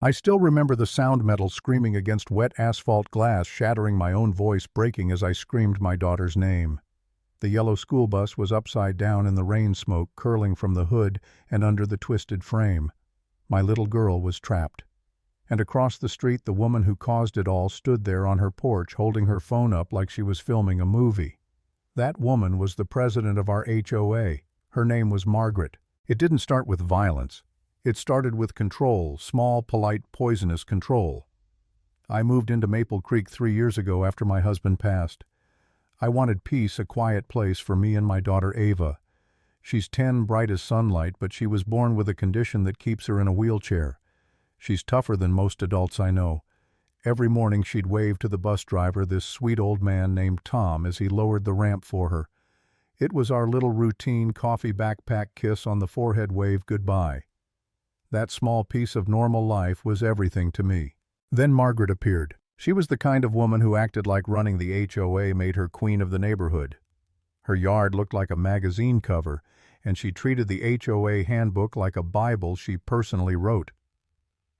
I still remember the sound metal screaming against wet asphalt glass, shattering my own voice breaking as I screamed my daughter's name. The yellow school bus was upside down in the rain smoke curling from the hood and under the twisted frame. My little girl was trapped. And across the street the woman who caused it all stood there on her porch holding her phone up like she was filming a movie. That woman was the president of our HOA. Her name was Margaret. It didn't start with violence. It started with control, small, polite, poisonous control. I moved into Maple Creek 3 years ago after my husband passed. I wanted peace, a quiet place for me and my daughter Ava. She's 10, bright as sunlight, but she was born with a condition that keeps her in a wheelchair. She's tougher than most adults I know. Every morning she'd wave to the bus driver, this sweet old man named Tom, as he lowered the ramp for her. It was our little routine coffee backpack kiss on the forehead wave goodbye. That small piece of normal life was everything to me. Then Margaret appeared. She was the kind of woman who acted like running the HOA made her queen of the neighborhood. Her yard looked like a magazine cover, and she treated the HOA handbook like a Bible she personally wrote.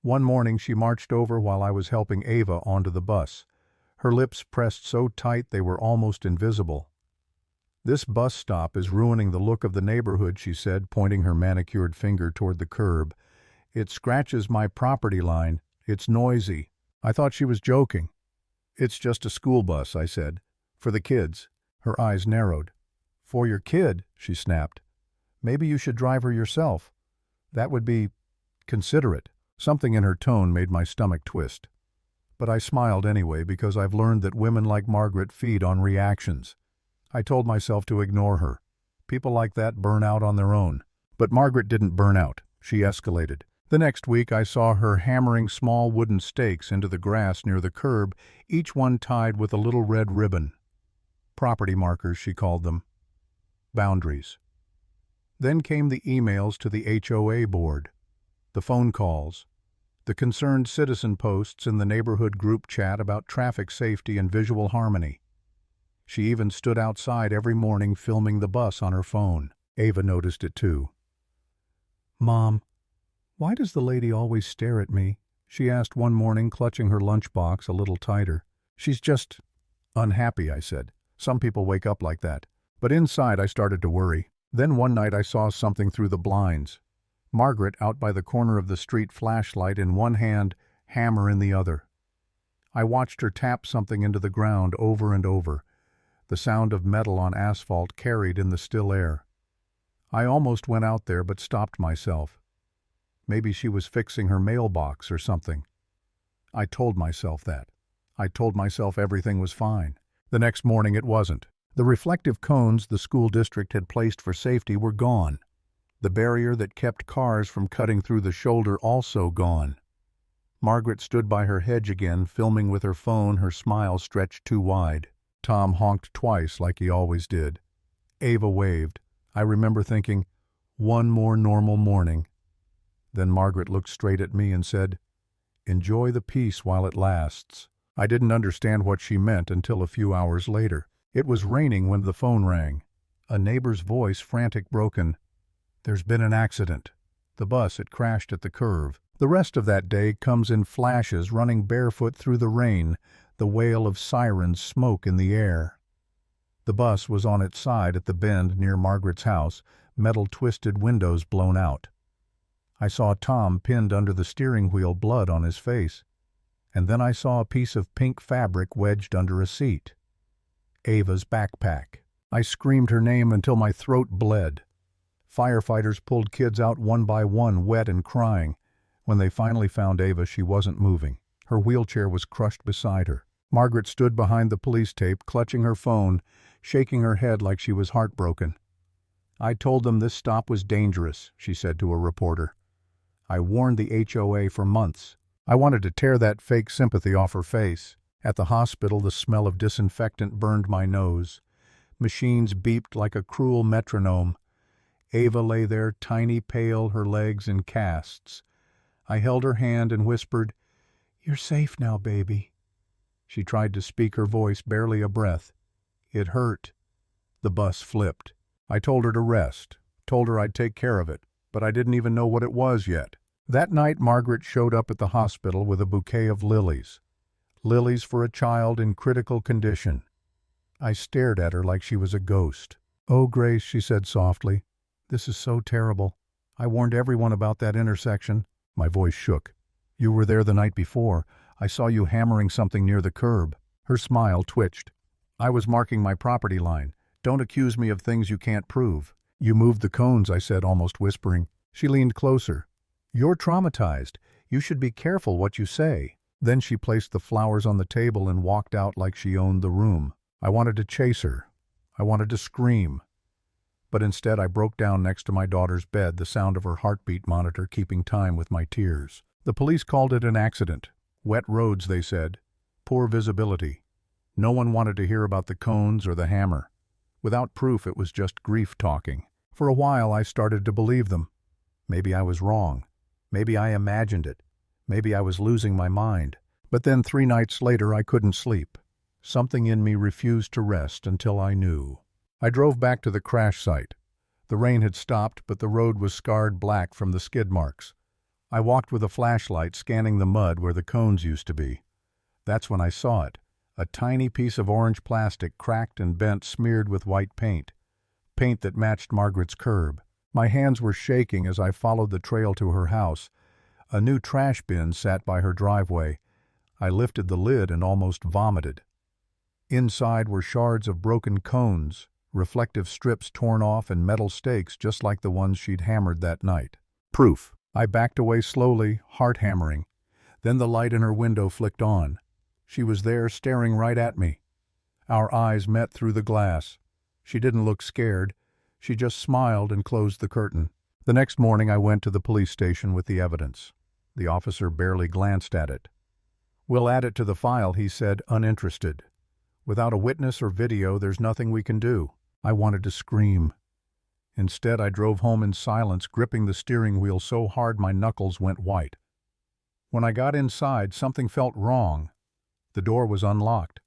One morning she marched over while I was helping Ava onto the bus. Her lips pressed so tight they were almost invisible. "This bus stop is ruining the look of the neighborhood," she said, pointing her manicured finger toward the curb. "It scratches my property line. It's noisy." I thought she was joking. "It's just a school bus," I said. "For the kids." Her eyes narrowed. "For your kid," she snapped. "Maybe you should drive her yourself. That would be considerate." Something in her tone made my stomach twist. But I smiled anyway because I've learned that women like Margaret feed on reactions. I told myself to ignore her. People like that burn out on their own. But Margaret didn't burn out. She escalated. The next week I saw her hammering small wooden stakes into the grass near the curb, each one tied with a little red ribbon. Property markers, she called them. Boundaries. Then came the emails to the HOA board, the phone calls, the concerned citizen posts in the neighborhood group chat about traffic safety and visual harmony. She even stood outside every morning filming the bus on her phone. Ava noticed it too. "Mom, why does the lady always stare at me?" she asked one morning, clutching her lunchbox a little tighter. "She's just unhappy," I said. "Some people wake up like that." But inside I started to worry. Then one night I saw something through the blinds. Margaret out by the corner of the street, flashlight in one hand, hammer in the other. I watched her tap something into the ground over and over. The sound of metal on asphalt carried in the still air. I almost went out there but stopped myself. Maybe she was fixing her mailbox or something. I told myself that. I told myself everything was fine. The next morning it wasn't. The reflective cones the school district had placed for safety were gone. The barrier that kept cars from cutting through the shoulder also gone. Margaret stood by her hedge again, filming with her phone, her smile stretched too wide. Tom honked twice like he always did. Ava waved. I remember thinking, one more normal morning. Then Margaret looked straight at me and said, "Enjoy the peace while it lasts." I didn't understand what she meant until a few hours later. It was raining when the phone rang. A neighbor's voice, frantic, broken. "There's been an accident. The bus, it crashed at the curve." The rest of that day comes in flashes, running barefoot through the rain, the wail of sirens, smoke in the air. The bus was on its side at the bend near Margaret's house, metal twisted windows blown out. I saw Tom pinned under the steering wheel, blood on his face. And then I saw a piece of pink fabric wedged under a seat. Ava's backpack. I screamed her name until my throat bled. Firefighters pulled kids out one by one, wet and crying. When they finally found Ava, she wasn't moving. Her wheelchair was crushed beside her. Margaret stood behind the police tape, clutching her phone, shaking her head like she was heartbroken. "I told them this stop was dangerous," she said to a reporter. "I warned the HOA for months." I wanted to tear that fake sympathy off her face. At the hospital, the smell of disinfectant burned my nose. Machines beeped like a cruel metronome. Ava lay there, tiny, pale, her legs in casts. I held her hand and whispered, "You're safe now, baby." She tried to speak, her voice barely a breath. It hurt. The bus flipped. I told her to rest, told her I'd take care of it, but I didn't even know what it was yet. That night, Margaret showed up at the hospital with a bouquet of lilies. Lilies for a child in critical condition. I stared at her like she was a ghost. "Oh, Grace," she said softly, "this is so terrible. I warned everyone about that intersection." My voice shook. "You were there the night before. I saw you hammering something near the curb." Her smile twitched. "I was marking my property line. Don't accuse me of things you can't prove." "You moved the cones," I said, almost whispering. She leaned closer. "You're traumatized. You should be careful what you say." Then she placed the flowers on the table and walked out like she owned the room. I wanted to chase her. I wanted to scream. But instead I broke down next to my daughter's bed, the sound of her heartbeat monitor keeping time with my tears. The police called it an accident. Wet roads, they said. Poor visibility. No one wanted to hear about the cones or the hammer. Without proof, it was just grief talking. For a while I started to believe them. Maybe I was wrong. Maybe I imagined it. Maybe I was losing my mind. But then 3 nights later I couldn't sleep. Something in me refused to rest until I knew. I drove back to the crash site. The rain had stopped, but the road was scarred black from the skid marks. I walked with a flashlight, scanning the mud where the cones used to be. That's when I saw it. A tiny piece of orange plastic, cracked and bent, smeared with white paint. Paint that matched Margaret's curb. My hands were shaking as I followed the trail to her house. A new trash bin sat by her driveway. I lifted the lid and almost vomited. Inside were shards of broken cones, reflective strips torn off, and metal stakes just like the ones she'd hammered that night. Proof. I backed away slowly, heart hammering. Then the light in her window flicked on. She was there, staring right at me. Our eyes met through the glass. She didn't look scared. She just smiled and closed the curtain. The next morning I went to the police station with the evidence. The officer barely glanced at it. "We'll add it to the file," he said, uninterested. "Without a witness or video, there's nothing we can do." I wanted to scream. Instead, I drove home in silence, gripping the steering wheel so hard my knuckles went white. When I got inside, something felt wrong. The door was unlocked.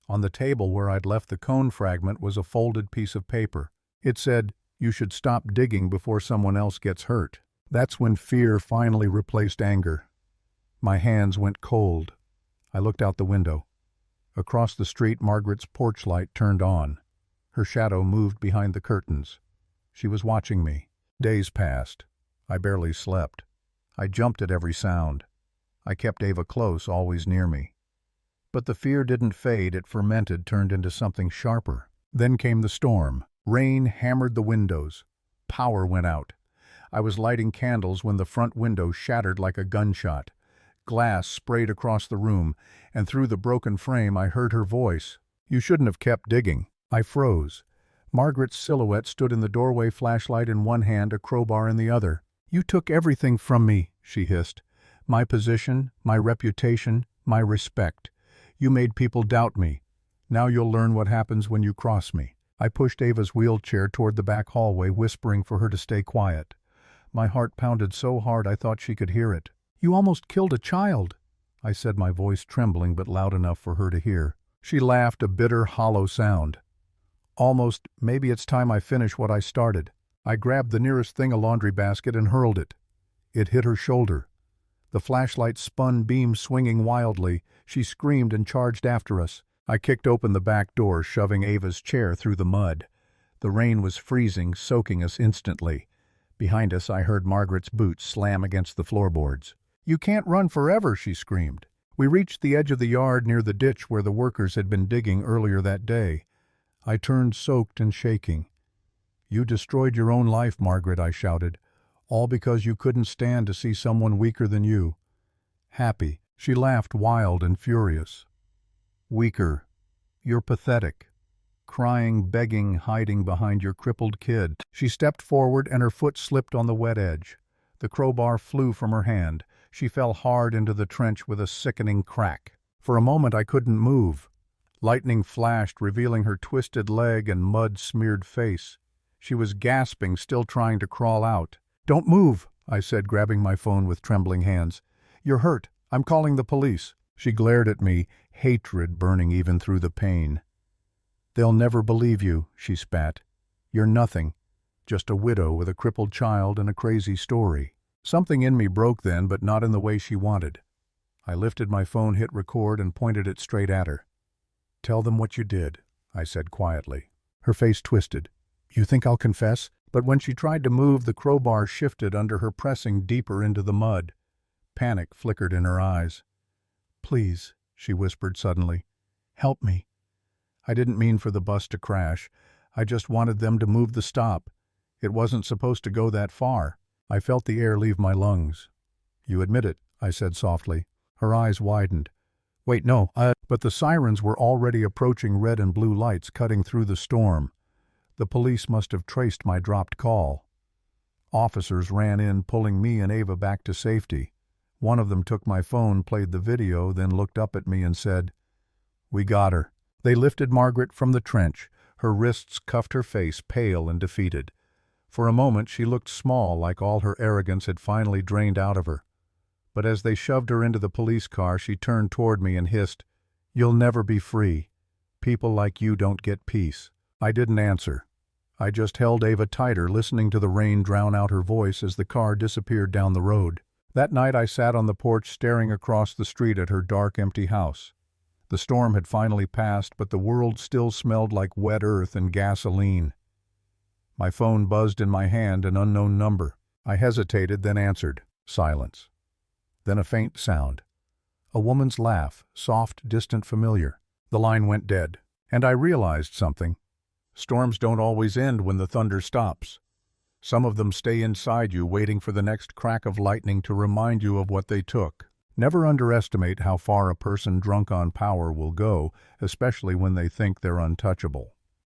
On the table where I'd left the cone fragment was a folded piece of paper. It said, "You should stop digging before someone else gets hurt." That's when fear finally replaced anger. My hands went cold. I looked out the window. Across the street, Margaret's porch light turned on. Her shadow moved behind the curtains. She was watching me. Days passed. I barely slept. I jumped at every sound. I kept Ava close, always near me. But the fear didn't fade. It fermented, turned into something sharper. Then came the storm. Rain hammered the windows. Power went out. I was lighting candles when the front window shattered like a gunshot. Glass sprayed across the room, and through the broken frame I heard her voice. "You shouldn't have kept digging." I froze. Margaret's silhouette stood in the doorway, flashlight in one hand, a crowbar in the other. "You took everything from me," she hissed. "My position, my reputation, my respect. You made people doubt me. Now you'll learn what happens when you cross me." I pushed Ava's wheelchair toward the back hallway, whispering for her to stay quiet. My heart pounded so hard I thought she could hear it. "You almost killed a child," I said, my voice trembling but loud enough for her to hear. She laughed, a bitter, hollow sound. "Almost. Maybe it's time I finish what I started." I grabbed the nearest thing, a laundry basket, and hurled it. It hit her shoulder. The flashlight spun, beam swinging wildly. She screamed and charged after us. I kicked open the back door, shoving Ava's chair through the mud. The rain was freezing, soaking us instantly. Behind us, I heard Margaret's boots slam against the floorboards. "You can't run forever," she screamed. We reached the edge of the yard near the ditch where the workers had been digging earlier that day. I turned, soaked and shaking. "You destroyed your own life, Margaret," I shouted, "all because you couldn't stand to see someone weaker than you." "Happy." She laughed, wild and furious. "Weaker. You're pathetic. Crying, begging, hiding behind your crippled kid." She stepped forward and her foot slipped on the wet edge. The crowbar flew from her hand. She fell hard into the trench with a sickening crack. For a moment I couldn't move. Lightning flashed, revealing her twisted leg and mud-smeared face. She was gasping, still trying to crawl out. "Don't move," I said, grabbing my phone with trembling hands. "You're hurt. I'm calling the police." She glared at me, hatred burning even through the pain. "They'll never believe you," she spat. "You're nothing. Just a widow with a crippled child and a crazy story." Something in me broke then, but not in the way she wanted. I lifted my phone, hit record, and pointed it straight at her. "Tell them what you did," I said quietly. Her face twisted. "You think I'll confess?" But when she tried to move, the crowbar shifted under her, pressing deeper into the mud. Panic flickered in her eyes. "Please," she whispered suddenly. "Help me. I didn't mean for the bus to crash. I just wanted them to move the stop. It wasn't supposed to go that far." I felt the air leave my lungs. "You admit it," I said softly. Her eyes widened. "Wait, no, But the sirens were already approaching, red and blue lights cutting through the storm. The police must have traced my dropped call. Officers ran in, pulling me and Ava back to safety. One of them took my phone, played the video, then looked up at me and said, "We got her." They lifted Margaret from the trench. Her wrists cuffed her face, pale and defeated. For a moment she looked small, like all her arrogance had finally drained out of her. But as they shoved her into the police car, she turned toward me and hissed, "You'll never be free. People like you don't get peace." I didn't answer. I just held Ava tighter, listening to the rain drown out her voice as the car disappeared down the road. That night I sat on the porch staring across the street at her dark, empty house. The storm had finally passed, but the world still smelled like wet earth and gasoline. My phone buzzed in my hand, an unknown number. I hesitated, then answered. Silence. Then a faint sound. A woman's laugh, soft, distant, familiar. The line went dead, and I realized something. Storms don't always end when the thunder stops. Some of them stay inside you, waiting for the next crack of lightning to remind you of what they took. Never underestimate how far a person drunk on power will go, especially when they think they're untouchable.